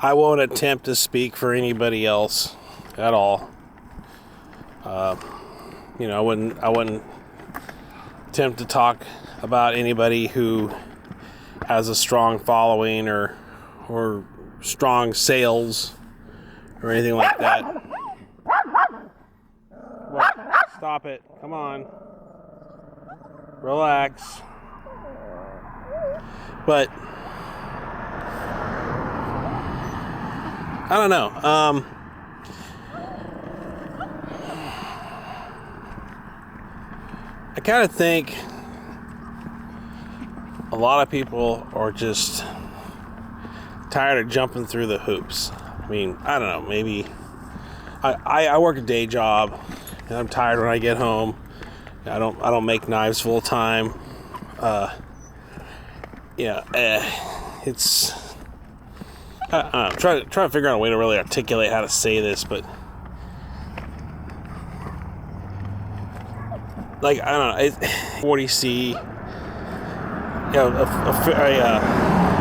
I won't attempt to speak for anybody else at all. I wouldn't attempt to talk about anybody who has a strong following or strong sales or anything like that. What? Stop it. Come on. Relax. But I don't know. I kind of think a lot of people are just tired of jumping through the hoops. I mean, I don't know, maybe I work a day job and I'm tired when I get home. I don't make knives full time. It's I don't know, try to figure out a way to really articulate how to say this, but like, I don't know, 40C,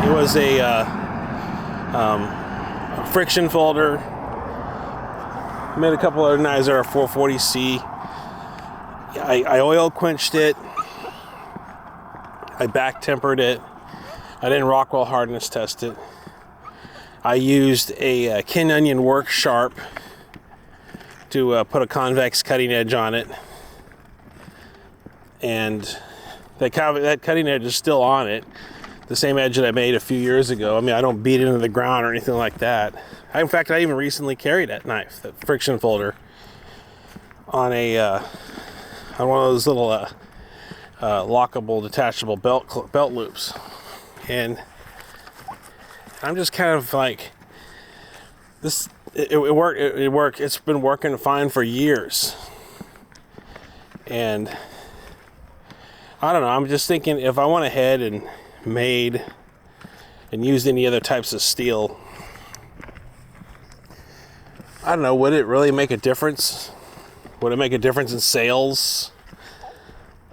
it was a friction folder. Made a couple other knives that are 440C. I oil quenched it. I back tempered it. I didn't Rockwell hardness test it. I used a Kin Onion Work Sharp to put a convex cutting edge on it. And that cutting edge is still on it. The same edge that I made a few years ago. I mean, I don't beat it into the ground or anything like that. In fact, I even recently carried that knife, that friction folder, on one of those little lockable, detachable belt loops. And I'm just kind of like, this. It worked. It worked. It's been working fine for years. And I don't know. I'm just thinking, if I went ahead and made and used any other types of steel, I don't know, would it really make a difference? Would it make a difference in sales?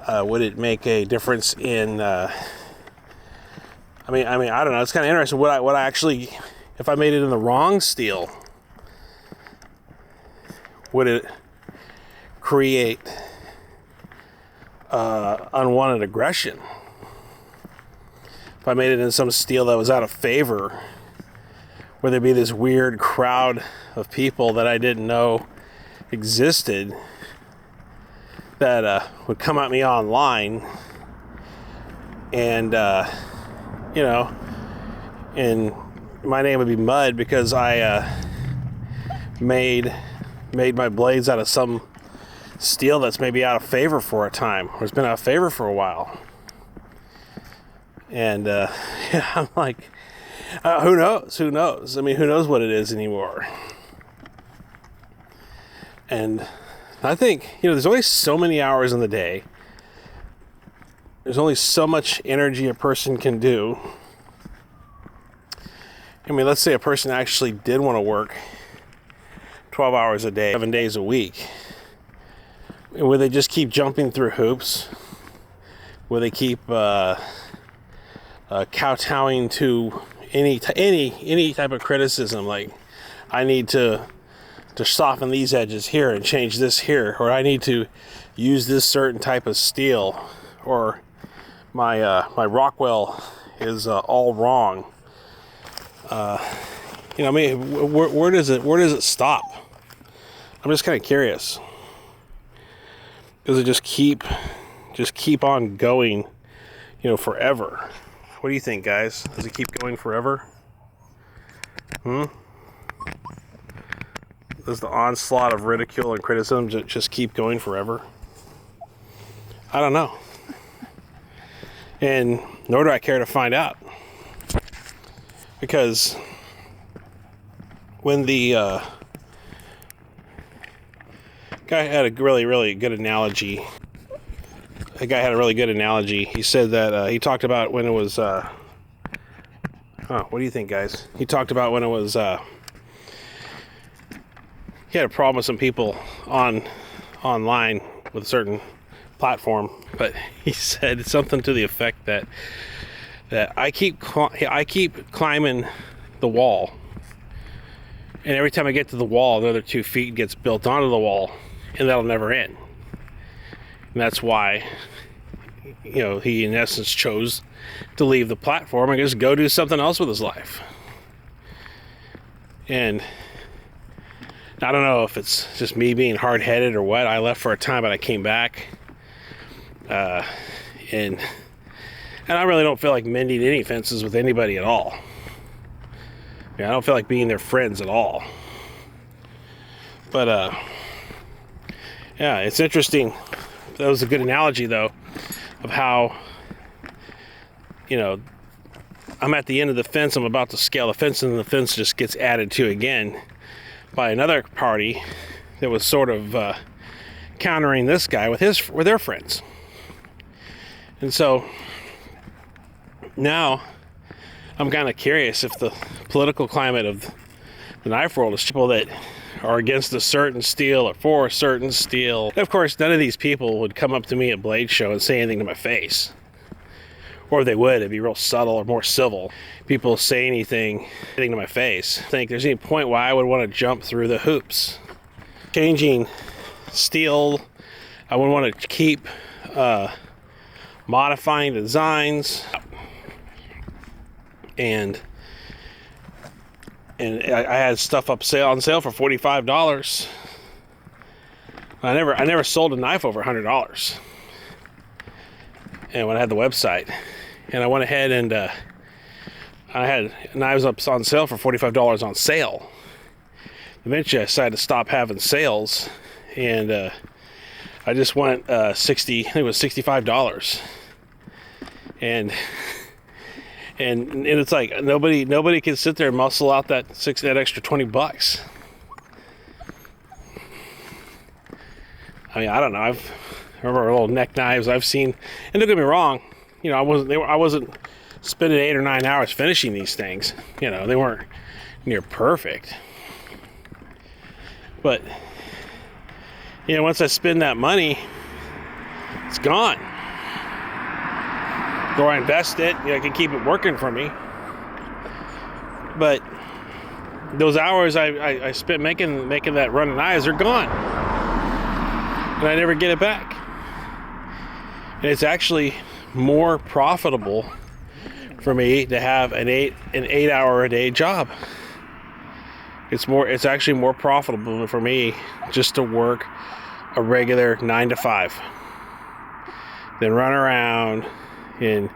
Would it make a difference in I don't know, it's kind of interesting. Would I actually, if I made it in the wrong steel, would it create unwanted aggression? If I made it in some steel that was out of favor, would there be this weird crowd of people that I didn't know existed that would come at me online and and my name would be Mud because I made my blades out of some steel that's maybe out of favor for a time, or it's been out of favor for a while. And I'm like, who knows? I mean, who knows what it is anymore? And I think, there's only so many hours in the day. There's only so much energy a person can do. I mean, let's say a person actually did want to work 12 hours a day, 7 days a week. Would they just keep jumping through hoops? Would they keep kowtowing to any type of criticism, like, I need to soften these edges here and change this here, or I need to use this certain type of steel, or my Rockwell is all wrong? Where does it stop? I'm just kind of curious. Does it just keep on going, forever? What do you think, guys? Does it keep going forever? Does the onslaught of ridicule and criticism just keep going forever? I don't know. And nor do I care to find out. Because when the guy had a really, really good analogy. The guy had a really good analogy. He said that he talked about when it was what do you think, guys? He talked about when it was he had a problem with some people online with a certain platform, but he said something to the effect that I keep climbing the wall, And every time I get to the wall, another 2 feet gets built onto the wall, and that'll never end. And that's why, he in essence chose to leave the platform and just go do something else with his life. And I don't know if it's just me being hard-headed or what. I left for a time, but I came back. And I really don't feel like mending any fences with anybody at all. I don't feel like being their friends at all. But, yeah, it's interesting. That was a good analogy, though, of how, I'm at the end of the fence. I'm about to scale the fence, and the fence just gets added to again by another party that was sort of countering this guy with their friends. And so now I'm kind of curious if the political climate of the knife world is people that are against a certain steel or for a certain steel. And of course, none of these people would come up to me at Blade Show and say anything to my face. Or if they would, it'd be real subtle or more civil. People say anything to my face. I think there's any point why I would want to jump through the hoops. Changing steel, I would want to keep modifying designs. And I had stuff on sale for $45. I never sold a knife over $100. And when I had the website, and I went ahead and I had knives up on sale for $45 on sale. Eventually, I decided to stop having sales, and I just went I think it was $65, and it's like nobody can sit there and muscle out that extra $20. I mean, I don't know. I remember little neck knives I've seen, and don't get me wrong, I wasn't spending 8 or 9 hours finishing these things. They weren't near perfect, but once I spend that money, it's gone. Or I invest it, I can keep it working for me. But those hours I spent making that run of knives are gone, and I never get it back. And it's actually more profitable for me to have an 8 hour a day job. It's actually more profitable for me just to work a regular 9 to 5 than run around and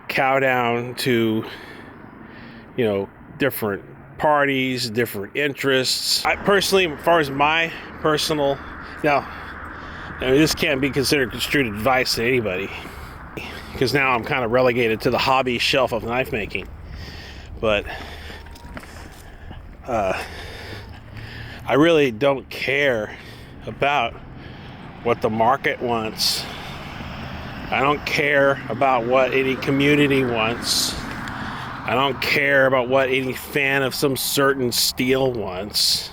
cow down to different parties, different interests. I personally, as far as my personal, this can't be considered construed advice to anybody, because now I'm kind of relegated to the hobby shelf of knife making. But I really don't care about what the market wants. I don't care about what any community wants. I don't care about what any fan of some certain steel wants.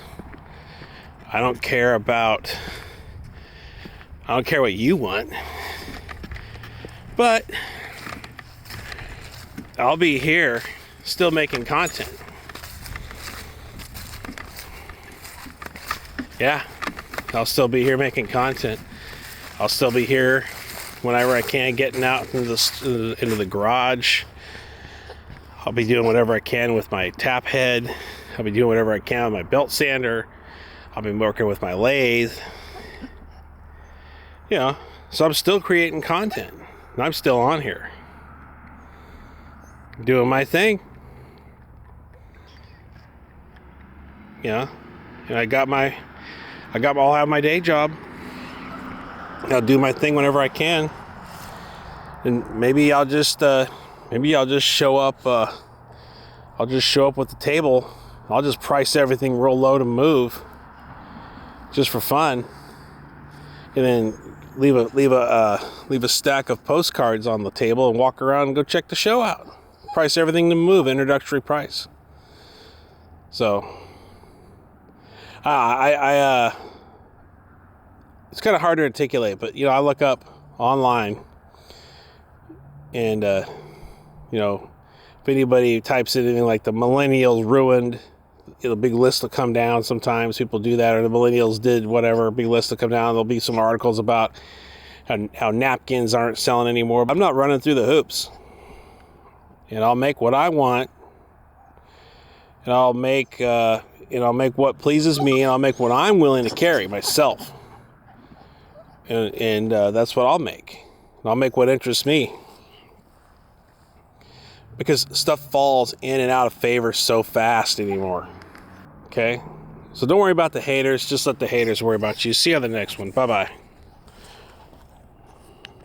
I don't care what you want. But I'll be here still making content. Yeah, I'll still be here making content. I'll still be here whenever I can, getting out into the garage. I'll be doing whatever I can with my tap head. I'll be doing whatever I can with my belt sander. I'll be working with my lathe. So I'm still creating content. And I'm still on here, doing my thing. And I'll have my day job. I'll do my thing whenever I can, and maybe I'll just show up. I'll just show up with the table. I'll just price everything real low to move, just for fun, and then leave a stack of postcards on the table and walk around and go check the show out. Price everything to move, introductory price. So, it's kind of hard to articulate, but I look up online, and if anybody types in anything like the millennials ruined big list will come down. Sometimes people do that, or the millennials did whatever. A big list will come down. There'll be some articles about how napkins aren't selling anymore. I'm not running through the hoops, and I'll make what I want, and I'll make what pleases me, and I'll make what I'm willing to carry myself, and that's what I'll make. And I'll make what interests me, because stuff falls in and out of favor so fast anymore. Okay, so don't worry about the haters. Just let the haters worry about you. See you on the next one. Bye bye.